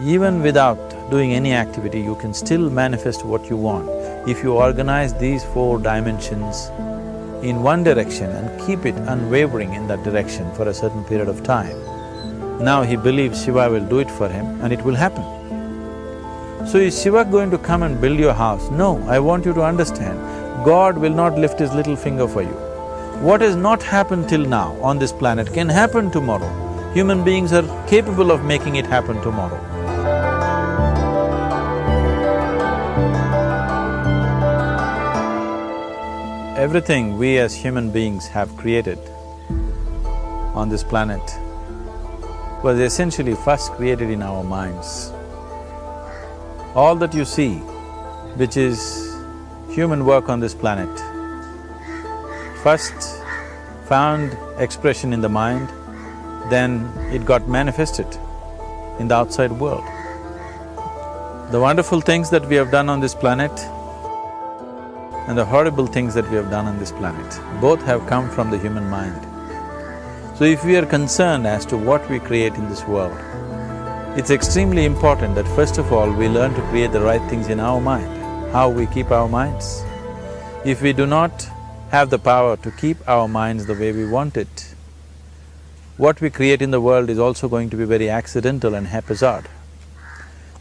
Even without doing any activity, you can still manifest what you want. If you organize these 4 dimensions in one direction and keep it unwavering in that direction for a certain period of time, now he believes Shiva will do it for him and it will happen. So is Shiva going to come and build your house? No, I want you to understand, God will not lift his little finger for you. What has not happened till now on this planet can happen tomorrow. Human beings are capable of making it happen tomorrow. Everything we as human beings have created on this planet was essentially first created in our minds. All that you see, which is human work on this planet, first found expression in the mind, then it got manifested in the outside world. The wonderful things that we have done on this planet and the horrible things that we have done on this planet, both have come from the human mind. So if we are concerned as to what we create in this world, it's extremely important that first of all we learn to create the right things in our mind, how we keep our minds. If we do not have the power to keep our minds the way we want it, what we create in the world is also going to be very accidental and haphazard.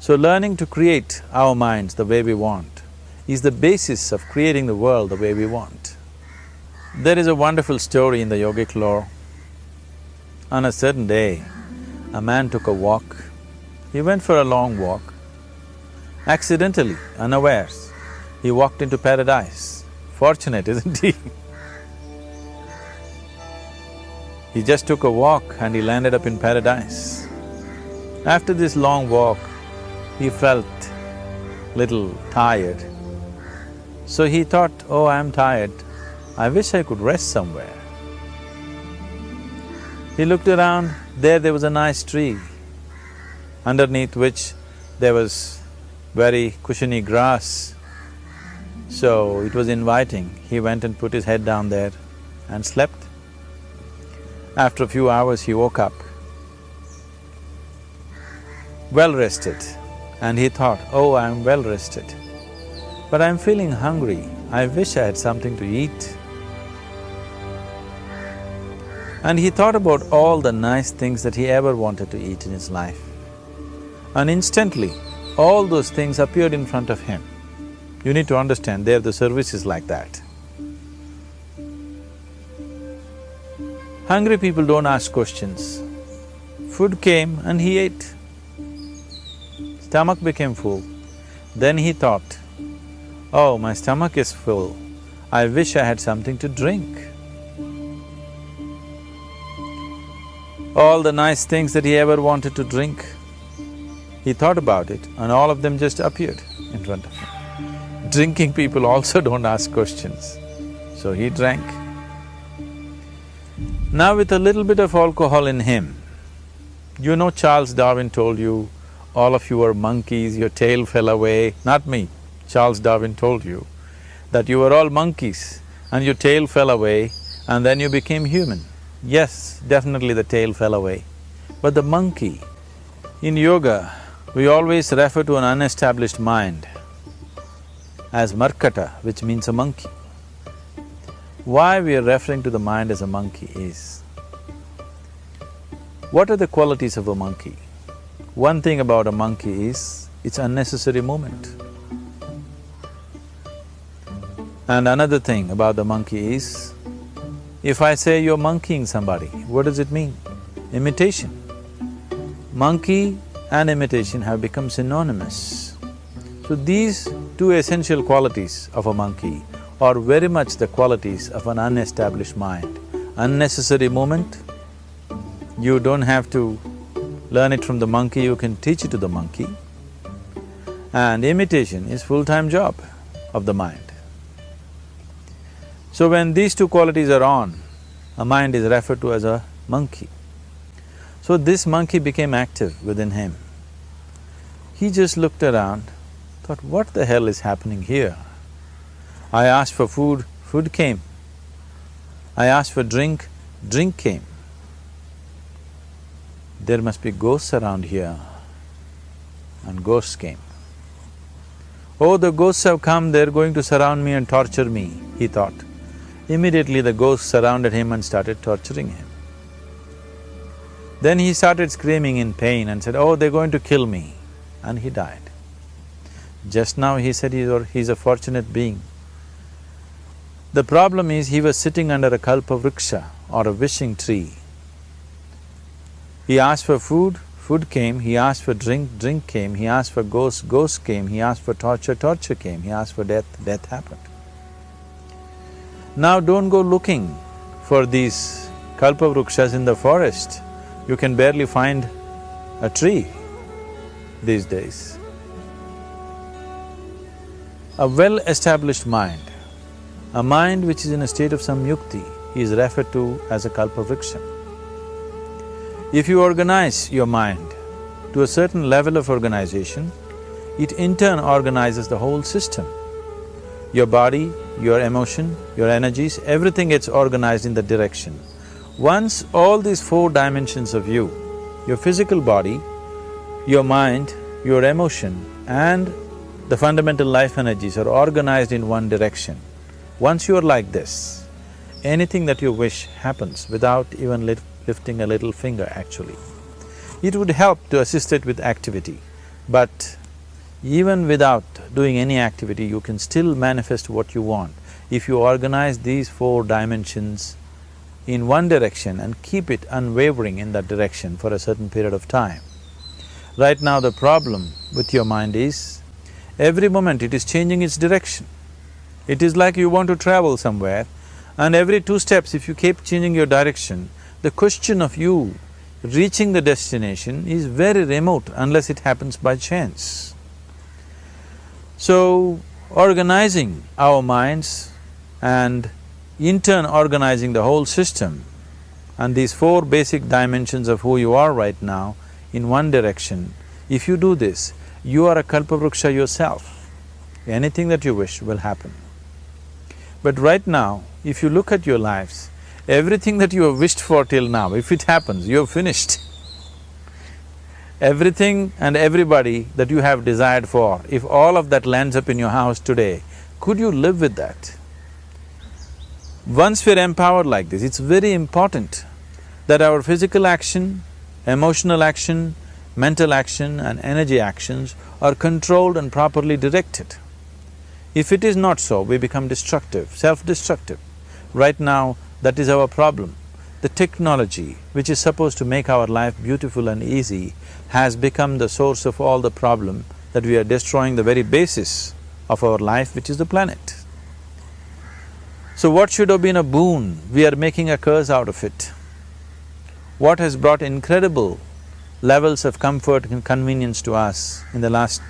So learning to create our minds the way we want is the basis of creating the world the way we want. There is a wonderful story in the yogic lore. On a certain day, a man took a walk. He went for a long walk. Accidentally, unawares, he walked into paradise. Fortunate, isn't he? He just took a walk and he landed up in paradise. After this long walk, he felt little tired. So he thought, oh, I'm tired, I wish I could rest somewhere. He looked around, there was a nice tree, underneath which there was very cushiony grass. So it was inviting. He went and put his head down there and slept. After a few hours, he woke up, well rested, and he thought, oh, I'm well rested, but I'm feeling hungry, I wish I had something to eat. And he thought about all the nice things that he ever wanted to eat in his life. And instantly, all those things appeared in front of him. You need to understand, there the service is like that. Hungry people don't ask questions. Food came and he ate. Stomach became full. Then he thought, oh, my stomach is full, I wish I had something to drink. All the nice things that he ever wanted to drink, he thought about it and all of them just appeared in front of him. Drinking people also don't ask questions, so he drank. Now with a little bit of alcohol in him, you know Charles Darwin told you, all of you are monkeys, your tail fell away. Not me, Charles Darwin told you that you were all monkeys and your tail fell away and then you became human. Yes, definitely the tail fell away. But the monkey, in yoga, we always refer to an unestablished mind as markata, which means a monkey. Why we are referring to the mind as a monkey is, what are the qualities of a monkey? One thing about a monkey is, it's unnecessary movement. And another thing about the monkey is, if I say you're monkeying somebody, what does it mean? Imitation. Monkey and imitation have become synonymous. So these two essential qualities of a monkey are very much the qualities of an unestablished mind. Unnecessary movement, you don't have to learn it from the monkey, you can teach it to the monkey. And imitation is full-time job of the mind. So when these two qualities are on, a mind is referred to as a monkey. So this monkey became active within him. He just looked around, thought, what the hell is happening here? I asked for food, food came. I asked for drink, drink came. There must be ghosts around here. and ghosts came. Oh, the ghosts have come, they're going to surround me and torture me, he thought. Immediately the ghosts surrounded him and started torturing him. Then he started screaming in pain and said, oh, they're going to kill me, and he died. Just now he said he's a fortunate being. The problem is he was sitting under a kalpavriksha or a wishing tree. He asked for food, food came, he asked for drink, drink came, he asked for ghost, ghost came, he asked for torture, torture came, he asked for death, death happened. Now don't go looking for these kalpavrukshas in the forest. You can barely find a tree these days. A well-established mind, a mind which is in a state of samyukti, is referred to as a kalpavriksha. If you organize your mind to a certain level of organization, it in turn organizes the whole system. Your body, your emotion, your energies, everything gets organized in that direction. Once all these four dimensions of you, your physical body, your mind, your emotion and the fundamental life energies are organized in one direction. Once you're like this, anything that you wish happens without even lifting a little finger actually. It would help to assist it with activity, but even without doing any activity, you can still manifest what you want if you organize these four dimensions in one direction and keep it unwavering in that direction for a certain period of time. Right now the problem with your mind is, every moment it is changing its direction. It is like you want to travel somewhere and every 2 steps if you keep changing your direction, the question of you reaching the destination is very remote unless it happens by chance. So, organizing our minds and in turn organizing the whole system and these four basic dimensions of who you are right now in one direction, if you do this, you are a kalpavruksha yourself. Anything that you wish will happen. But right now, if you look at your lives, everything that you have wished for till now, if it happens, you have finished. Everything and everybody that you have desired for, if all of that lands up in your house today, could you live with that? Once we're empowered like this, it's very important that our physical action, emotional action, mental action and energy actions are controlled and properly directed. If it is not so, we become destructive, self-destructive. Right now, that is our problem. The technology, which is supposed to make our life beautiful and easy, has become the source of all the problem that we are destroying the very basis of our life, which is the planet. So what should have been a boon, we are making a curse out of it. What has brought incredible levels of comfort and convenience to us in the last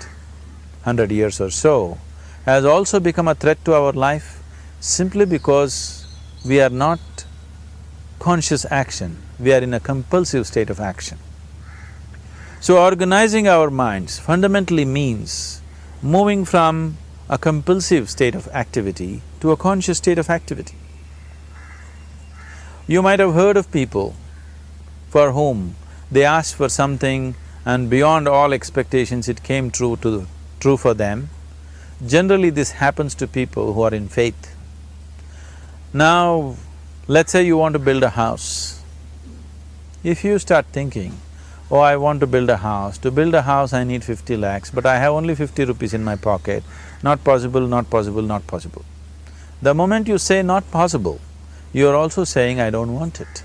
100 years or so has also become a threat to our life simply because we are not conscious action, we are in a compulsive state of action. So organizing our minds fundamentally means moving from a compulsive state of activity to a conscious state of activity. You might have heard of people for whom they asked for something and beyond all expectations it came true for them. Generally this happens to people who are in faith. Now, let's say you want to build a house. If you start thinking, oh, I want to build a house. To build a house I need 50 lakhs, but I have only 50 rupees in my pocket. Not possible, not possible, not possible. The moment you say not possible, you're also saying I don't want it.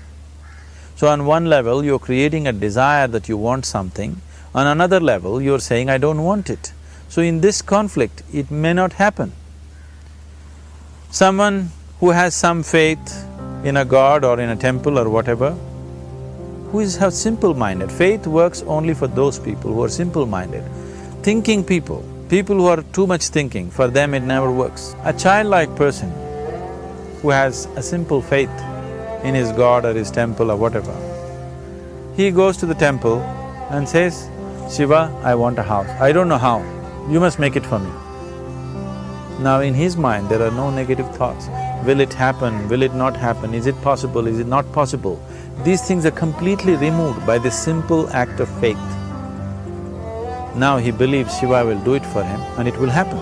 So on one level, you're creating a desire that you want something, on another level, you're saying I don't want it. So in this conflict, it may not happen. Someone who has some faith in a god or in a temple or whatever, who is simple-minded. Faith works only for those people who are simple-minded. Thinking people, people who are too much thinking, for them it never works. A childlike person who has a simple faith in his god or his temple or whatever, he goes to the temple and says, Shiva, I want a house. I don't know how, you must make it for me. Now in his mind there are no negative thoughts. Will it happen? Will it not happen? Is it possible? Is it not possible? These things are completely removed by this simple act of faith. Now he believes Shiva will do it for him and it will happen.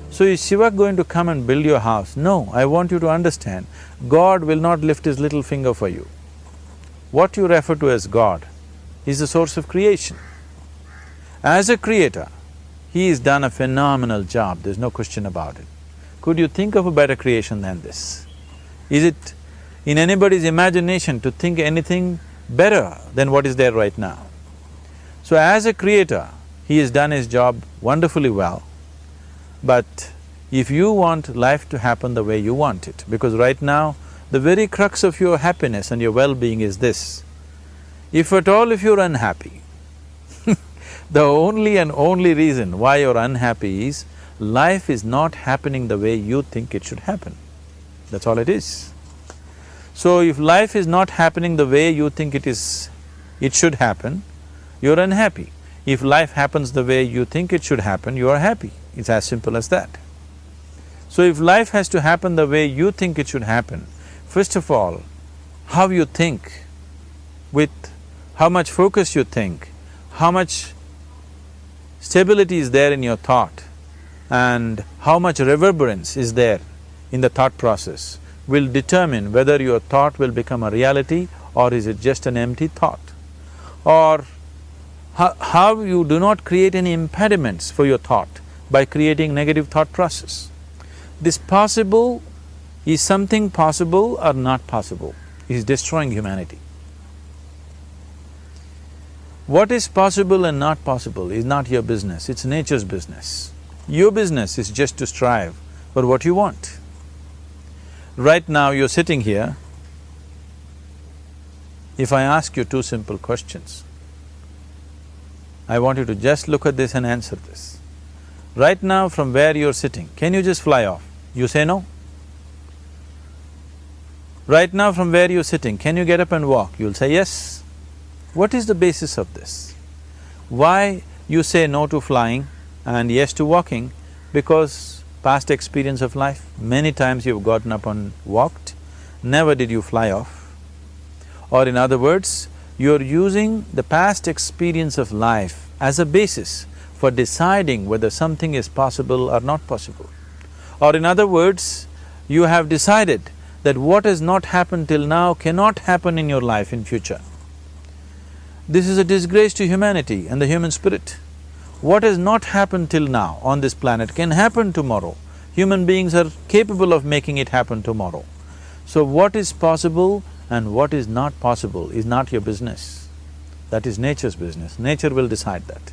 So is Shiva going to come and build your house? No, I want you to understand, God will not lift his little finger for you. What you refer to as God is the source of creation. As a creator, he has done a phenomenal job, there's no question about it. Could you think of a better creation than this? Is it in anybody's imagination to think anything better than what is there right now? So as a creator, he has done his job wonderfully well. But if you want life to happen the way you want it, because right now, the very crux of your happiness and your well-being is this, if at all if you're unhappy, the only and only reason why you're unhappy is life is not happening the way you think it should happen. That's all it is. So if life is not happening the way you think it should happen, you're unhappy. If life happens the way you think it should happen, you are happy. It's as simple as that. So if life has to happen the way you think it should happen, first of all, how you think, with how much focus you think, how much stability is there in your thought, and how much reverberance is there in the thought process will determine whether your thought will become a reality or is it just an empty thought. Or how you do not create any impediments for your thought by creating negative thought process. This possible is something possible or not possible, it is destroying humanity. What is possible and not possible is not your business, it's nature's business. Your business is just to strive for what you want. Right now you're sitting here, if I ask you two simple questions, I want you to just look at this and answer this. Right now from where you're sitting, can you just fly off? You say no. Right now from where you're sitting, can you get up and walk? You'll say yes. What is the basis of this? Why you say no to flying and yes to walking? Because past experience of life, many times you've gotten up and walked, never did you fly off. Or in other words, you're using the past experience of life as a basis for deciding whether something is possible or not possible. Or in other words, you have decided that what has not happened till now cannot happen in your life in future. This is a disgrace to humanity and the human spirit. What has not happened till now on this planet can happen tomorrow. Human beings are capable of making it happen tomorrow. So what is possible and what is not possible is not your business. That is nature's business. Nature will decide that.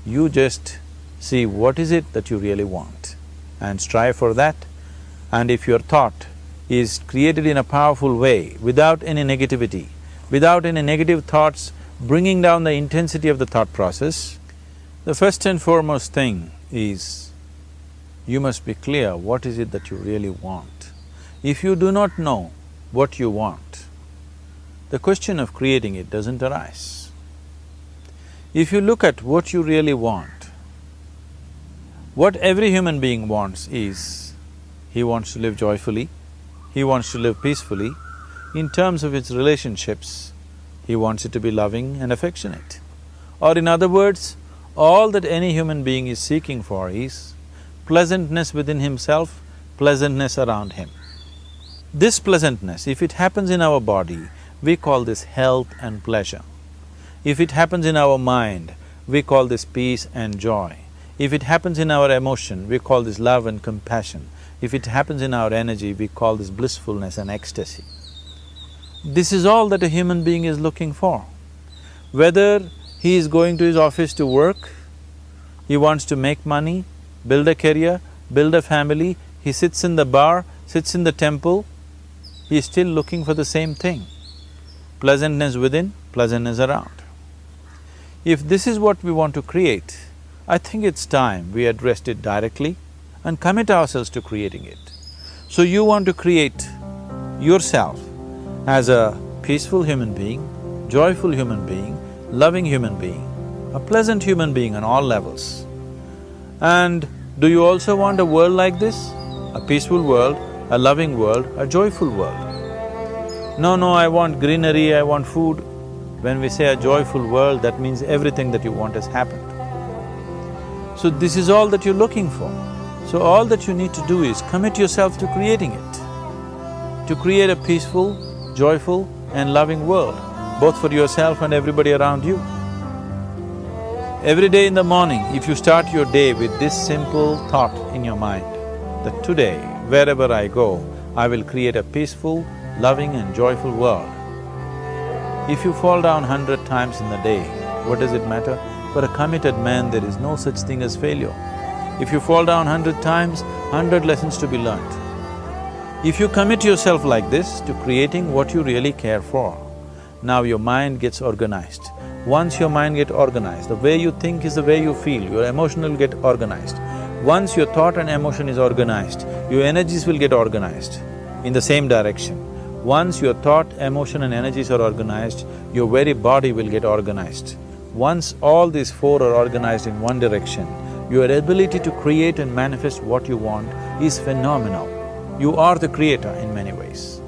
You just see what is it that you really want and strive for that. And if your thought is created in a powerful way, without any negativity, without any negative thoughts bringing down the intensity of the thought process, the first and foremost thing is you must be clear what is it that you really want. If you do not know what you want, the question of creating it doesn't arise. If you look at what you really want, what every human being wants is, he wants to live joyfully, he wants to live peacefully. In terms of its relationships, he wants it to be loving and affectionate. Or in other words, all that any human being is seeking for is pleasantness within himself, pleasantness around him. This pleasantness, if it happens in our body, we call this health and pleasure. If it happens in our mind, we call this peace and joy. If it happens in our emotion, we call this love and compassion. If it happens in our energy, we call this blissfulness and ecstasy. This is all that a human being is looking for. Whether he is going to his office to work, he wants to make money, build a career, build a family, he sits in the bar, sits in the temple, he is still looking for the same thing. Pleasantness within, pleasantness around. If this is what we want to create, I think it's time we addressed it directly and commit ourselves to creating it. So you want to create yourself as a peaceful human being, joyful human being, loving human being, a pleasant human being on all levels. And do you also want a world like this? A peaceful world, a loving world, a joyful world? No, I want greenery, I want food. When we say a joyful world, that means everything that you want has happened. So this is all that you're looking for. So all that you need to do is commit yourself to creating it, to create a peaceful, joyful and loving world, both for yourself and everybody around you. Every day in the morning, if you start your day with this simple thought in your mind, that today, wherever I go, I will create a peaceful, loving and joyful world. If you fall down 100 times in the day, what does it matter? For a committed man, there is no such thing as failure. If you fall down 100 times, 100 lessons to be learnt. If you commit yourself like this to creating what you really care for, now your mind gets organized. Once your mind gets organized, the way you think is the way you feel, your emotion will get organized. Once your thought and emotion is organized, your energies will get organized in the same direction. Once your thought, emotion and energies are organized, your very body will get organized. Once all these four are organized in one direction, your ability to create and manifest what you want is phenomenal. You are the creator in many ways.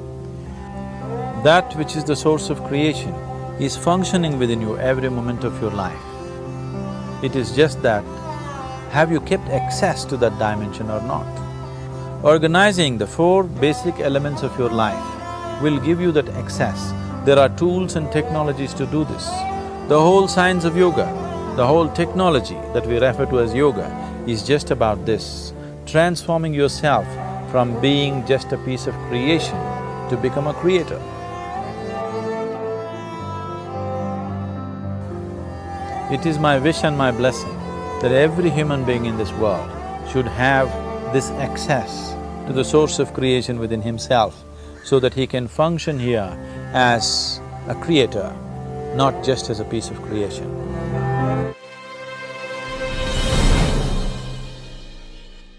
That which is the source of creation is functioning within you every moment of your life. It is just that, have you kept access to that dimension or not? Organizing the four basic elements of your life will give you that access. There are tools and technologies to do this. The whole science of yoga, the whole technology that we refer to as yoga is just about this, transforming yourself from being just a piece of creation to become a creator. It is my wish and my blessing that every human being in this world should have this access to the source of creation within himself so that he can function here as a creator, not just as a piece of creation.